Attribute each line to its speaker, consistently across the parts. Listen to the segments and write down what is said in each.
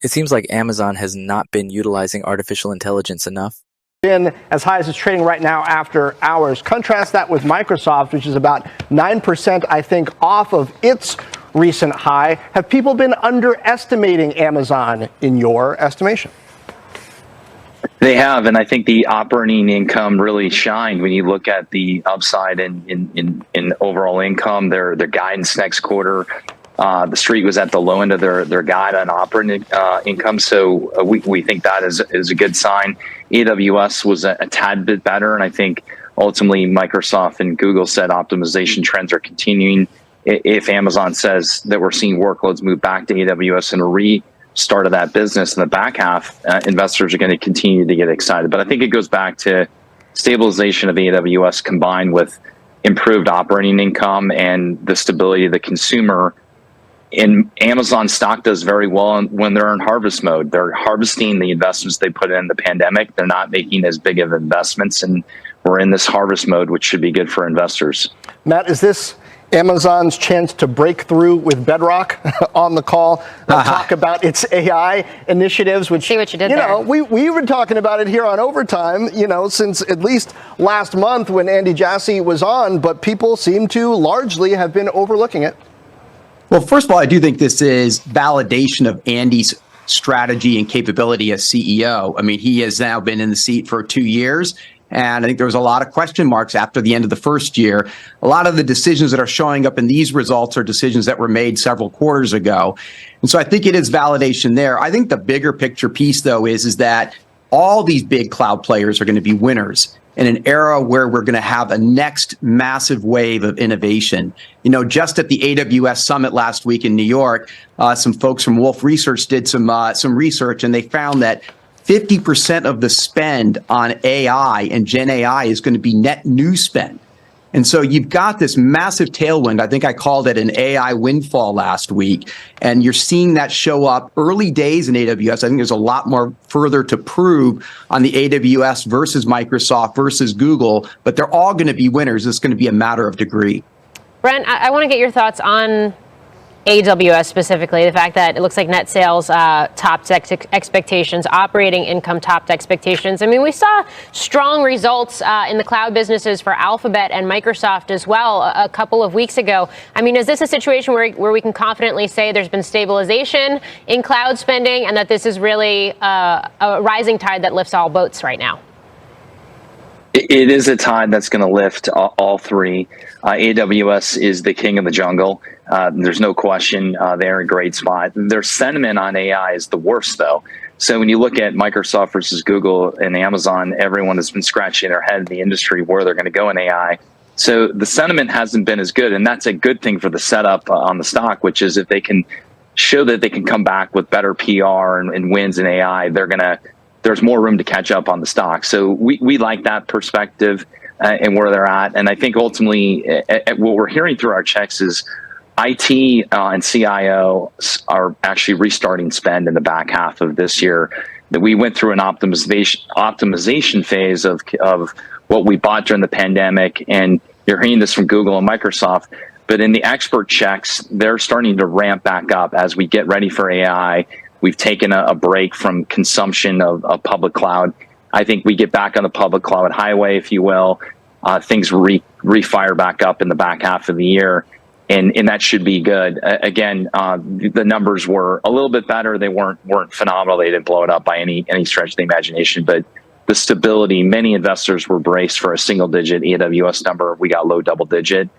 Speaker 1: It seems like Amazon has not been utilizing artificial intelligence enough.
Speaker 2: Been as high as it's trading right now after hours. Contrast that with Microsoft, which is about 9%, I think, off of its recent high. Have people been underestimating Amazon in your estimation?
Speaker 3: They have, and I think the operating income really shined when you look at the upside in overall income. Their guidance next quarter, the street was at the low end of their guide on operating income, so we think that is a good sign. AWS was a tad bit better, and I think ultimately Microsoft and Google said optimization trends are continuing. If Amazon says that we're seeing workloads move back to AWS and a restart of that business in the back half, investors are going to continue to get excited. But I think it goes back to stabilization of AWS combined with improved operating income and the stability of the consumer. And Amazon stock does very well when they're in harvest mode. They're harvesting the investments they put in the pandemic. They're not making as big of investments, and we're in this harvest mode, which should be good for investors.
Speaker 2: Matt, is this Amazon's chance to break through with Bedrock on the call, talk about its AI initiatives, which,
Speaker 4: see what you did there.
Speaker 2: We've been talking about it here on Overtime, since at least last month when Andy Jassy was on, but people seem to largely have been overlooking it.
Speaker 5: Well, first of all, I do think this is validation of Andy's strategy and capability as CEO. I mean, he has now been in the seat for 2 years. And I think there was a lot of question marks after the end of the first year. A lot of the decisions that are showing up in these results are decisions that were made several quarters ago. And so I think it is validation there. I think the bigger picture piece, though, is that all these big cloud players are going to be winners in an era where we're going to have a next massive wave of innovation. Just at the AWS summit last week in New York, some folks from Wolf Research did some research, and they found that 50% of the spend on AI and Gen AI is going to be net new spend. And so you've got this massive tailwind. I think I called it an AI windfall last week. And you're seeing that show up early days in AWS. I think there's a lot more further to prove on the AWS versus Microsoft versus Google, but they're all going to be winners. It's going to be a matter of degree.
Speaker 4: Brent, I want to get your thoughts on AWS specifically, the fact that it looks like net sales topped expectations, operating income topped expectations. I mean, we saw strong results in the cloud businesses for Alphabet and Microsoft as well a couple of weeks ago. I mean, is this a situation where we can confidently say there's been stabilization in cloud spending and that this is really a rising tide that lifts all boats right now?
Speaker 3: It is a tide that's going to lift all three. AWS is the king of the jungle. There's no question they're in a great spot. Their sentiment on AI is the worst, though. So when you look at Microsoft versus Google and Amazon, everyone has been scratching their head in the industry where they're going to go in AI. So the sentiment hasn't been as good, and that's a good thing for the setup on the stock, which is if they can show that they can come back with better PR and wins in AI, there's more room to catch up on the stock. So we like that perspective and where they're at. And I think ultimately what we're hearing through our checks is IT and CIO are actually restarting spend in the back half of this year. That we went through an optimization phase of what we bought during the pandemic, and you're hearing this from Google and Microsoft. But in the expert checks, they're starting to ramp back up as we get ready for AI. We've taken a break from consumption of public cloud. I think we get back on the public cloud highway, if you will. Things refire back up in the back half of the year, and that should be good. Again, the numbers were a little bit better. They weren't phenomenal. They didn't blow it up by any stretch of the imagination, but the stability, many investors were braced for a single-digit AWS number. We got low double-digit.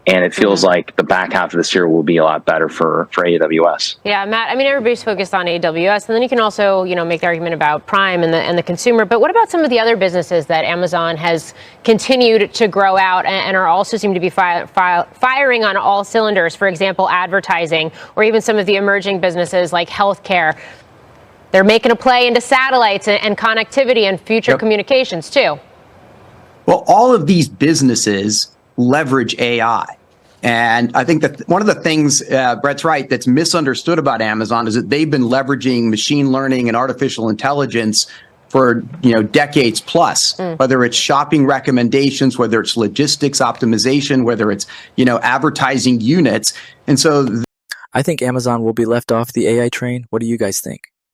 Speaker 3: And it feels like the back half of this year will be a lot better for AWS. Yeah,
Speaker 4: Matt, I mean, everybody's focused on AWS, and then you can also, make the argument about Prime and the consumer. But what about some of the other businesses that Amazon has continued to grow out and are also seem to be firing on all cylinders? For example, advertising, or even some of the emerging businesses like healthcare. They're making a play into satellites and connectivity and future communications, too.
Speaker 5: Well, all of these businesses leverage AI. And I think that one of the things, Brett's right, that's misunderstood about Amazon is that they've been leveraging machine learning and artificial intelligence for decades plus, whether it's shopping recommendations, whether it's logistics optimization, whether it's advertising units. And so
Speaker 1: I think Amazon will be left off the AI train. What do you guys think?